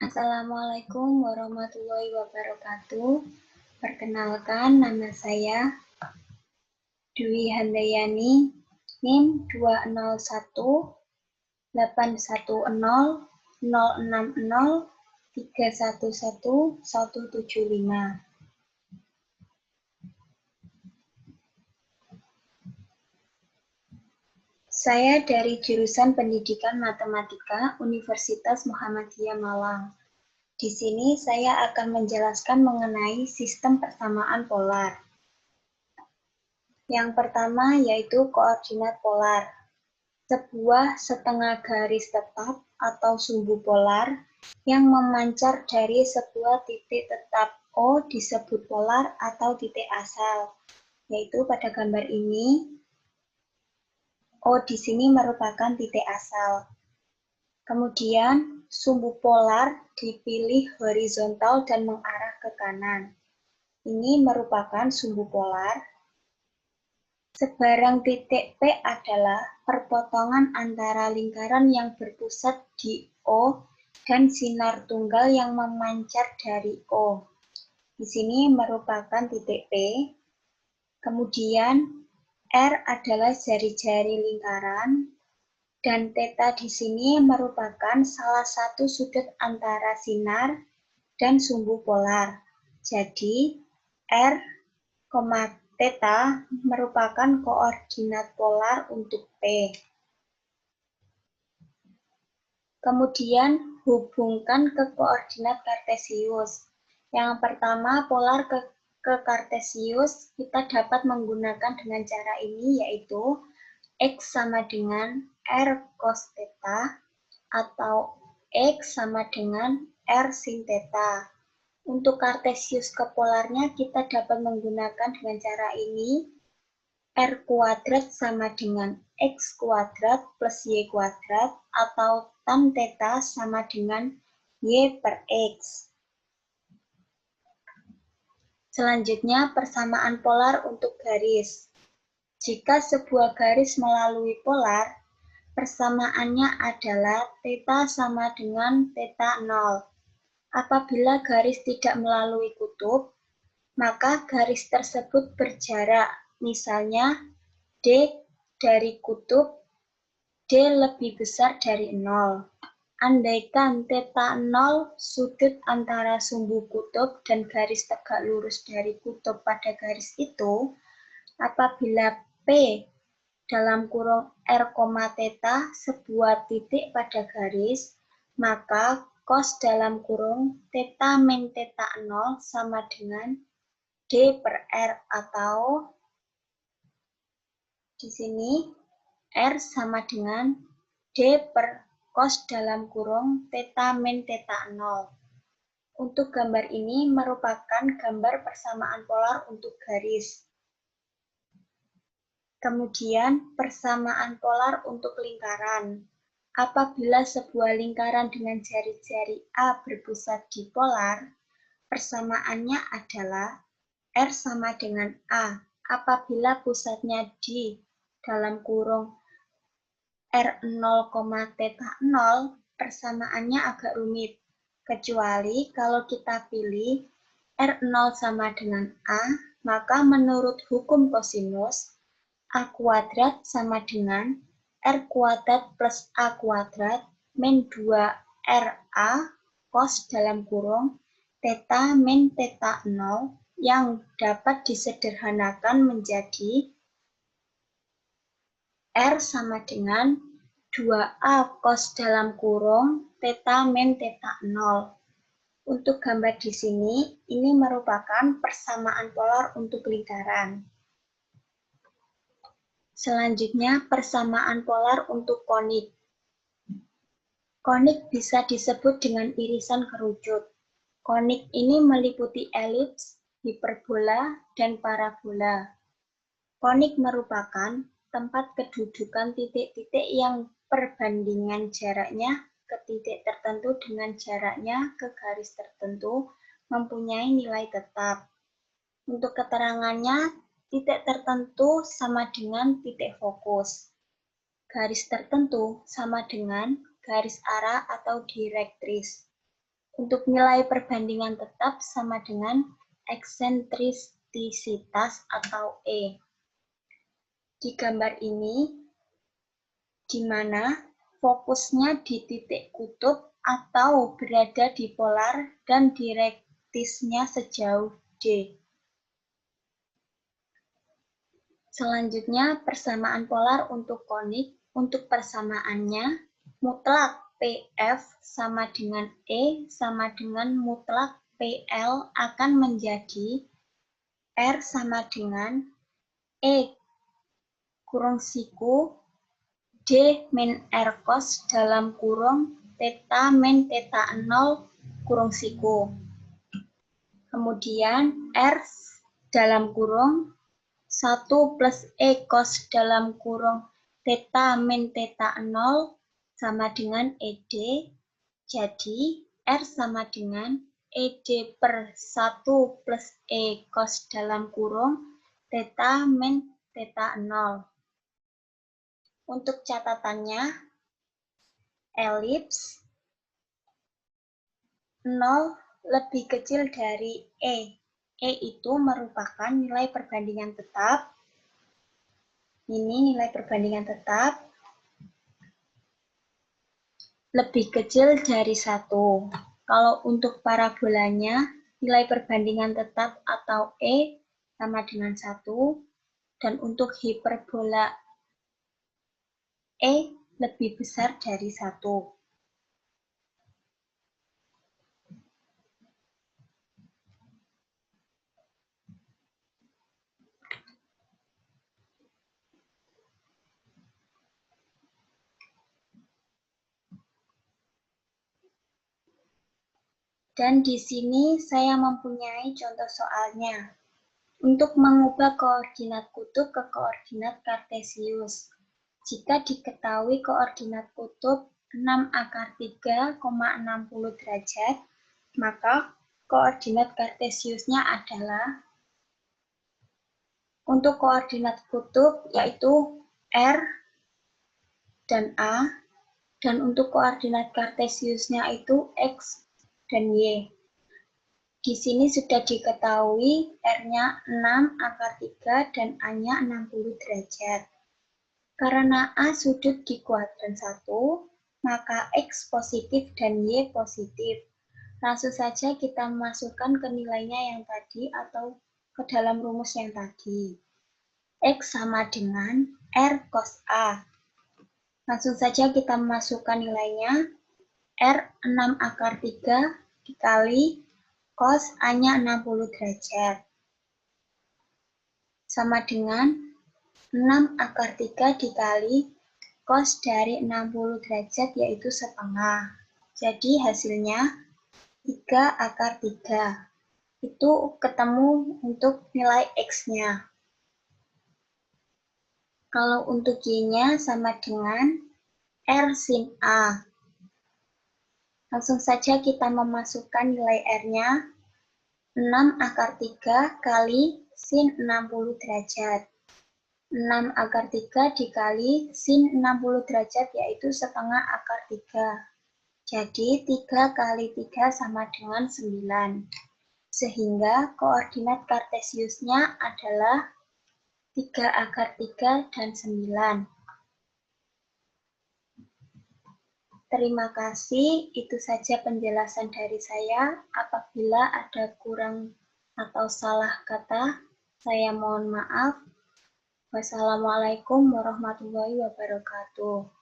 Assalamualaikum warahmatullahi wabarakatuh. Perkenalkan, nama saya Dwi Handayani, NIM 201810060311175. Saya dari jurusan Pendidikan Matematika Universitas Muhammadiyah Malang. Di sini saya akan menjelaskan mengenai sistem persamaan polar. Yang pertama yaitu koordinat polar. Sebuah setengah garis tetap atau sumbu polar yang memancar dari sebuah titik tetap O disebut polar atau titik asal. Yaitu pada gambar ini, O di sini merupakan titik asal. Kemudian, sumbu polar dipilih horizontal dan mengarah ke kanan. Ini merupakan sumbu polar. Sebarang titik P adalah perpotongan antara lingkaran yang berpusat di O dan sinar tunggal yang memancar dari O. Di sini merupakan titik P. Kemudian, R adalah jari-jari lingkaran. Dan theta di sini merupakan salah satu sudut antara sinar dan sumbu polar. Jadi, R, theta merupakan koordinat polar untuk P. Kemudian, hubungkan ke koordinat kartesius. Yang pertama, polar ke kartesius kita dapat menggunakan dengan cara ini, yaitu X sama dengan R cos theta atau X sama dengan R sin theta. Untuk kartesius ke polarnya kita dapat menggunakan dengan cara ini, R kuadrat sama dengan X kuadrat plus Y kuadrat atau tan theta sama dengan Y per X. Selanjutnya, persamaan polar untuk garis. Jika sebuah garis melalui polar, persamaannya adalah theta sama dengan theta 0. Apabila garis tidak melalui kutub, maka garis tersebut berjarak, misalnya D dari kutub, D lebih besar dari 0. Andaikan theta 0 sudut antara sumbu kutub dan garis tegak lurus dari kutub pada garis itu, apabila P dalam kurung R, theta sebuah titik pada garis, maka cos dalam kurung theta min theta 0 sama dengan D per R atau di sini R sama dengan D per cos dalam kurung theta min theta 0. Untuk gambar ini merupakan gambar persamaan polar untuk garis. Kemudian, persamaan polar untuk lingkaran. Apabila sebuah lingkaran dengan jari-jari A berpusat di polar, persamaannya adalah R sama dengan A. Apabila pusatnya di dalam kurung R0, theta 0, persamaannya agak rumit. Kecuali kalau kita pilih R0 sama dengan A, maka menurut hukum kosinus, A kuadrat sama dengan R kuadrat plus A kuadrat min 2RA cos dalam kurung theta min theta 0 yang dapat disederhanakan menjadi R sama dengan 2A cos dalam kurung theta min theta 0. Untuk gambar di sini, ini merupakan persamaan polar untuk lingkaran. Selanjutnya, persamaan polar untuk konik. Konik bisa disebut dengan irisan kerucut. Konik ini meliputi elips, hiperbola, dan parabola. Konik merupakan tempat kedudukan titik-titik yang perbandingan jaraknya ke titik tertentu dengan jaraknya ke garis tertentu mempunyai nilai tetap. Untuk keterangannya, titik tertentu sama dengan titik fokus. Garis tertentu sama dengan garis arah atau direktris. Untuk nilai perbandingan tetap sama dengan eksentrisitas atau E. Di gambar ini, di mana fokusnya di titik kutub atau berada di polar dan direktisnya sejauh D. Selanjutnya, persamaan polar untuk konik. Untuk persamaannya, mutlak PF sama dengan E sama dengan mutlak PL akan menjadi R sama dengan E kurung siku D min R cos dalam kurung theta min theta 0 kurung siku. Kemudian R dalam kurung 1 plus E cos dalam kurung theta min theta 0 sama dengan ED. Jadi, R sama dengan ED per 1 plus E cos dalam kurung theta min theta 0. Untuk catatannya, elips 0 lebih kecil dari E. E itu merupakan nilai perbandingan tetap. Ini nilai perbandingan tetap lebih kecil dari 1. Kalau untuk parabolanya, nilai perbandingan tetap atau E sama dengan 1. Dan untuk hiperbola E lebih besar dari 1. Dan di sini saya mempunyai contoh soalnya. Untuk mengubah koordinat kutub ke koordinat kartesius. Jika diketahui koordinat kutub 6 × 3,60 derajat, maka koordinat kartesiusnya adalah untuk koordinat kutub yaitu R dan A, dan untuk koordinat kartesiusnya itu X dan Y. Di sini sudah diketahui R-nya 6 × 3 dan A-nya 60 derajat. Karena A sudut di kuadran 1, maka X positif dan Y positif. Langsung saja kita masukkan ke nilainya yang tadi atau ke dalam rumus yang tadi. X sama dengan R cos A. Langsung saja kita masukkan nilainya. R 6 × 3 dikali cos A-nya 60 derajat. Sama dengan 6 × 3 dikali cos dari 60 derajat yaitu setengah. Jadi hasilnya 3 × 3. Itu ketemu untuk nilai X-nya. Kalau untuk Y-nya sama dengan R sin A. Langsung saja kita memasukkan nilai R-nya 6 × 3 kali sin 60 derajat. 6 × 3 dikali sin 60 derajat yaitu setengah akar 3. Jadi 3 kali 3 sama dengan 9. Sehingga koordinat kartesiusnya adalah 3 × 3 dan 9. Terima kasih, itu saja penjelasan dari saya. Apabila ada kurang atau salah kata, saya mohon maaf. Wassalamualaikum warahmatullahi wabarakatuh.